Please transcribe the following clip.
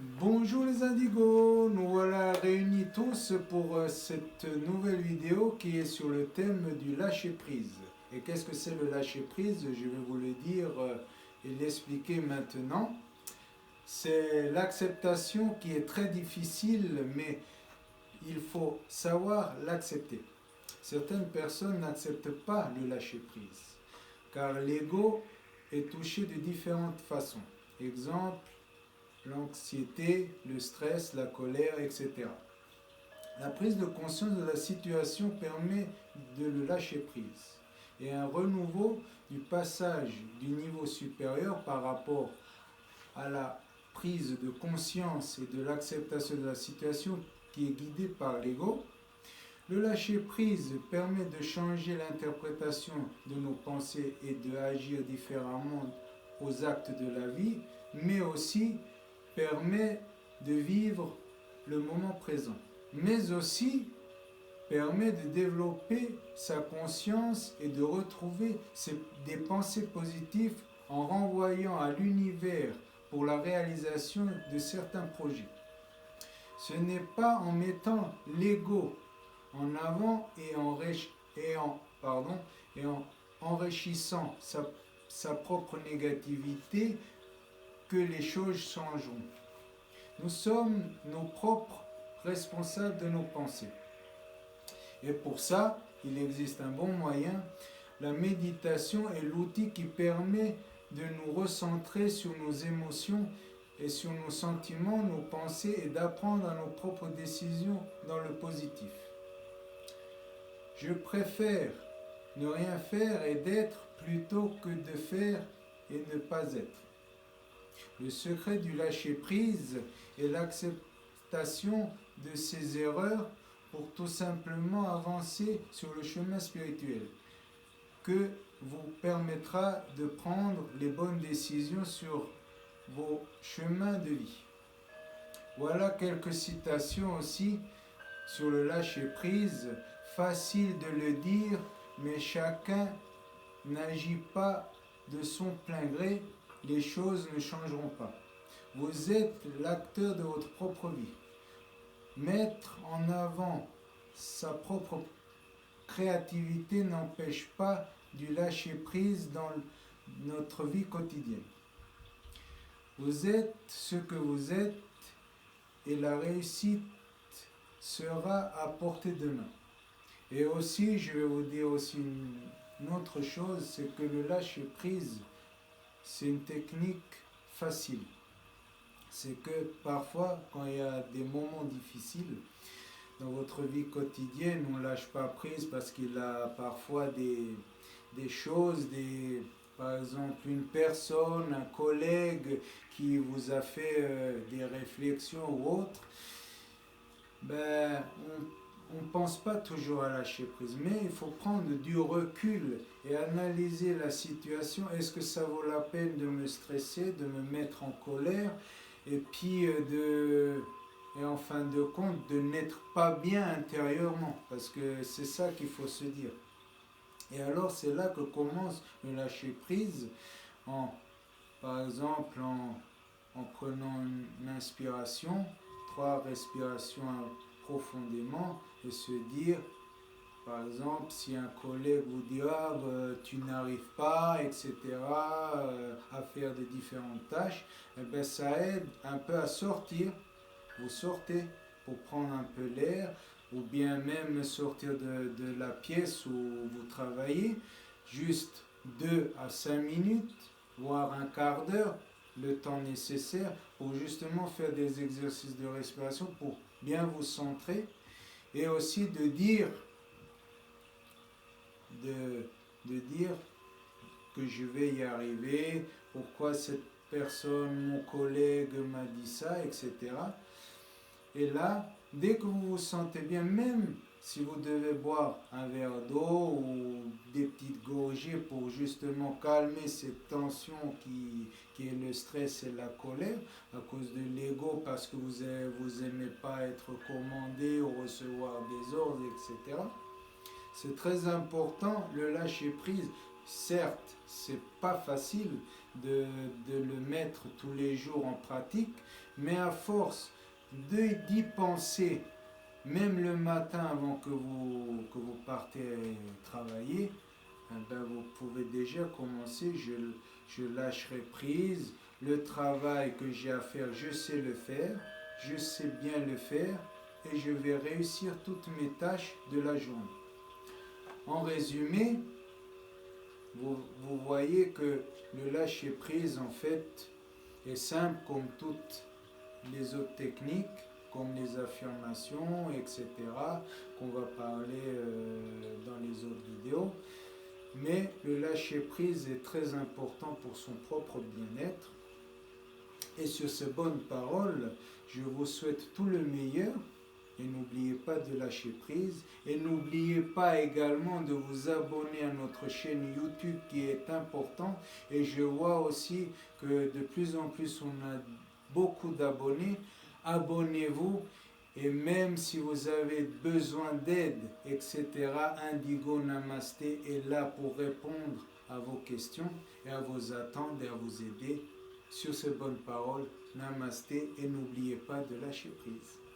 Bonjour les indigos, nous voilà réunis tous pour cette nouvelle vidéo qui est sur le thème du lâcher-prise. Et qu'est-ce que c'est le lâcher-prise? Je vais vous le dire et l'expliquer maintenant. C'est l'acceptation qui est très difficile, mais il faut savoir l'accepter. Certaines personnes n'acceptent pas le lâcher-prise, car l'ego est touché de différentes façons. Exemple, l'anxiété, le stress, la colère, etc. La prise de conscience de la situation permet de le lâcher prise et un renouveau du passage du niveau supérieur par rapport à la prise de conscience et de l'acceptation de la situation qui est guidée par l'ego. Le lâcher prise permet de changer l'interprétation de nos pensées et d'agir différemment aux actes de la vie, mais aussi permet de vivre le moment présent, mais aussi permet de développer sa conscience et de retrouver des pensées positives en renvoyant à l'univers pour la réalisation de certains projets. Ce n'est pas en mettant l'ego en avant et en enrichissant sa propre négativité que les choses changeront. Nous sommes nos propres responsables de nos pensées. Et pour ça, il existe un bon moyen. La méditation est l'outil qui permet de nous recentrer sur nos émotions et sur nos sentiments, nos pensées et d'apprendre à nos propres décisions dans le positif. Je préfère ne rien faire et d'être plutôt que de faire et ne pas être. Le secret du lâcher-prise est l'acceptation de ses erreurs pour tout simplement avancer sur le chemin spirituel, que vous permettra de prendre les bonnes décisions sur vos chemins de vie. Voilà quelques citations aussi sur le lâcher-prise. Facile de le dire, mais chacun n'agit pas de son plein gré, les choses ne changeront pas. Vous êtes l'acteur de votre propre vie. Mettre en avant sa propre créativité n'empêche pas du lâcher-prise dans notre vie quotidienne. Vous êtes ce que vous êtes et la réussite sera à portée de main. Et aussi, je vais vous dire aussi une autre chose, c'est que le lâcher-prise, c'est une technique facile. C'est que parfois, quand il y a des moments difficiles dans votre vie quotidienne, on ne lâche pas prise parce qu'il a parfois des choses, par exemple une personne, un collègue qui vous a fait des réflexions ou autre. On ne pense pas toujours à lâcher prise, mais il faut prendre du recul et analyser la situation. Est-ce que ça vaut la peine de me stresser, de me mettre en colère, et puis et en fin de compte de n'être pas bien intérieurement, parce que c'est ça qu'il faut se dire. Et alors c'est là que commence le lâcher prise, par exemple en prenant une inspiration, 3 respirations profondément, et se dire, par exemple, si un collègue vous dit tu n'arrives pas, etc., à faire des différentes tâches, ça aide un peu à sortir. Vous sortez pour prendre un peu l'air, ou bien même sortir de la pièce où vous travaillez, juste 2 à 5 minutes, voire un quart d'heure, le temps nécessaire pour justement faire des exercices de respiration pour bien vous centrer, et aussi de dire que je vais y arriver, pourquoi cette personne, mon collègue m'a dit ça, etc. Et là, dès que vous vous sentez bien, même si vous devez boire un verre d'eau ou des petites gorgées pour justement calmer cette tension qui est le stress et la colère à cause de l'ego, parce que vous n'aimez pas être commandé ou recevoir des ordres, etc. C'est très important, le lâcher prise. Certes, c'est pas facile, de, de le mettre tous les jours en pratique, mais à force d'y penser, même le matin avant que vous partez travailler, ben vous pouvez déjà commencer. Je lâcherai prise. Le travail que j'ai à faire, je sais le faire, je sais bien le faire et je vais réussir toutes mes tâches de la journée. En résumé, vous voyez que le lâcher prise en fait est simple comme toutes les autres techniques, comme les affirmations, etc., qu'on va parler dans les autres vidéos. Mais le lâcher prise est très important pour son propre bien-être. Et sur ces bonnes paroles, je vous souhaite tout le meilleur. Et n'oubliez pas de lâcher prise. Et n'oubliez pas également de vous abonner à notre chaîne YouTube qui est important. Et je vois aussi que de plus en plus on a beaucoup d'abonnés. Abonnez-vous. Et même si vous avez besoin d'aide, etc., Indigo Namasté est là pour répondre à vos questions et à vos attentes et à vous aider. Sur ces bonnes paroles, Namasté et n'oubliez pas de lâcher prise.